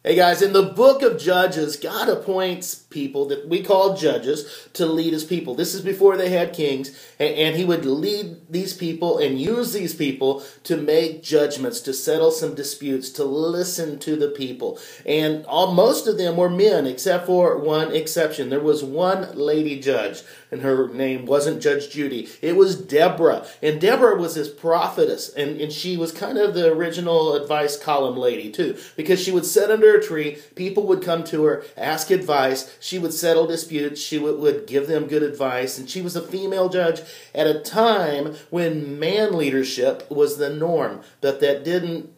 Hey guys, in the book of Judges, God appoints people that we call judges to lead his people. This is before they had kings, and he would lead these people and use these people to make judgments, to settle some disputes, to listen to the people. And most of them were men, except for one exception. There was one lady judge, and her name wasn't Judge Judy. It was Deborah. And Deborah was this prophetess, and she was kind of the original advice column lady too, because she would sit under a tree, people would come to her, ask advice, she would settle disputes, she would give them good advice, and she was a female judge at a time when man leadership was the norm, but that didn't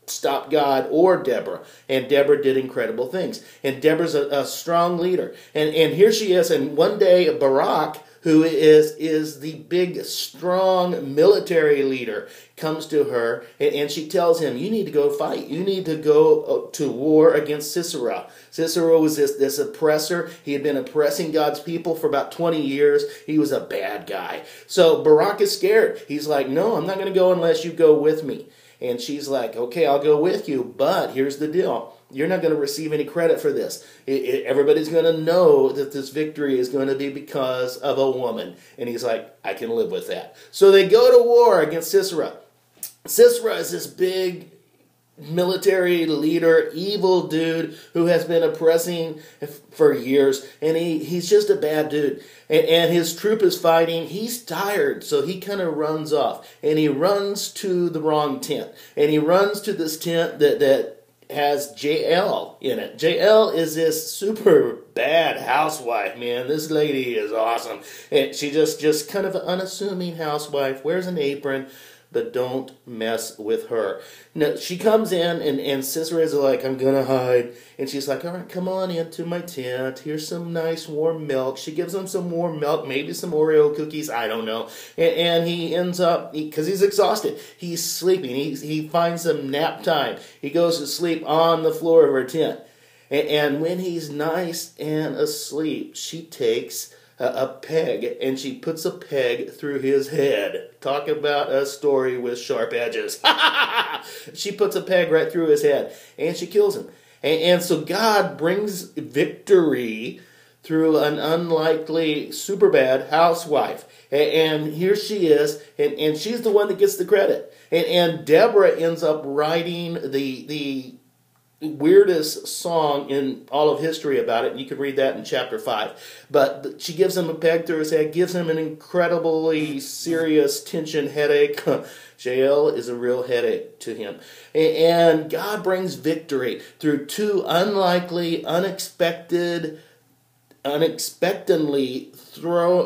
stop God or Deborah. And Deborah did incredible things. And Deborah's a strong leader. And here she is, and one day Barak, who is the big, strong military leader, comes to her, and she tells him, you need to go fight. You need to go to war against Sisera. Sisera was this oppressor. He had been oppressing God's people for about 20 years. He was a bad guy. So Barak is scared. He's like, no, I'm not going to go unless you go with me. And she's like, okay, I'll go with you, but here's the deal. You're not going to receive any credit for this. Everybody's going to know that this victory is going to be because of a woman. And he's like, I can live with that. So they go to war against Sisera. Sisera is this big military leader, evil dude who has been oppressing for years, and he's just a bad dude. And his troop is fighting. He's tired, so he kind of runs off, and he runs to the wrong tent, and he runs to this tent that has Jael in it. Jael is this super bad housewife, man. This lady is awesome, and she just kind of an unassuming housewife, wears an apron, but don't mess with her. Now, she comes in, and Sisera's like, I'm going to hide. And she's like, all right, come on into my tent. Here's some nice warm milk. She gives him some warm milk, maybe some Oreo cookies, I don't know. And he ends up, because he's exhausted, he's sleeping. He finds some nap time. He goes to sleep on the floor of her tent. And when he's nice and asleep, she takes a peg, and she puts a peg through his head. Talk about a story with sharp edges. She puts a peg right through his head, and she kills him. And so God brings victory through an unlikely, super bad housewife. And here she is, and she's the one that gets the credit. And Deborah ends up writing the weirdest song in all of history about it, and you can read that in chapter 5. But she gives him a peg through his head, gives him an incredibly serious tension headache. Jael is a real headache to him. And God brings victory through two unlikely, unexpectedly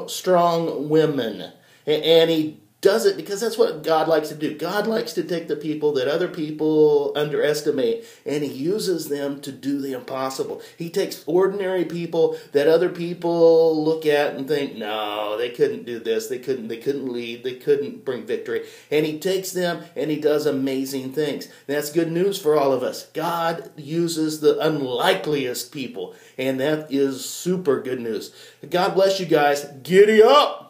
strong women. And he does it because that's what God likes to do. God likes to take the people that other people underestimate, and he uses them to do the impossible. He takes ordinary people that other people look at and think, no, they couldn't do this, they couldn't lead, they couldn't bring victory. And he takes them and he does amazing things. That's good news for all of us. God uses the unlikeliest people, and that is super good news. God bless you guys. Giddy up!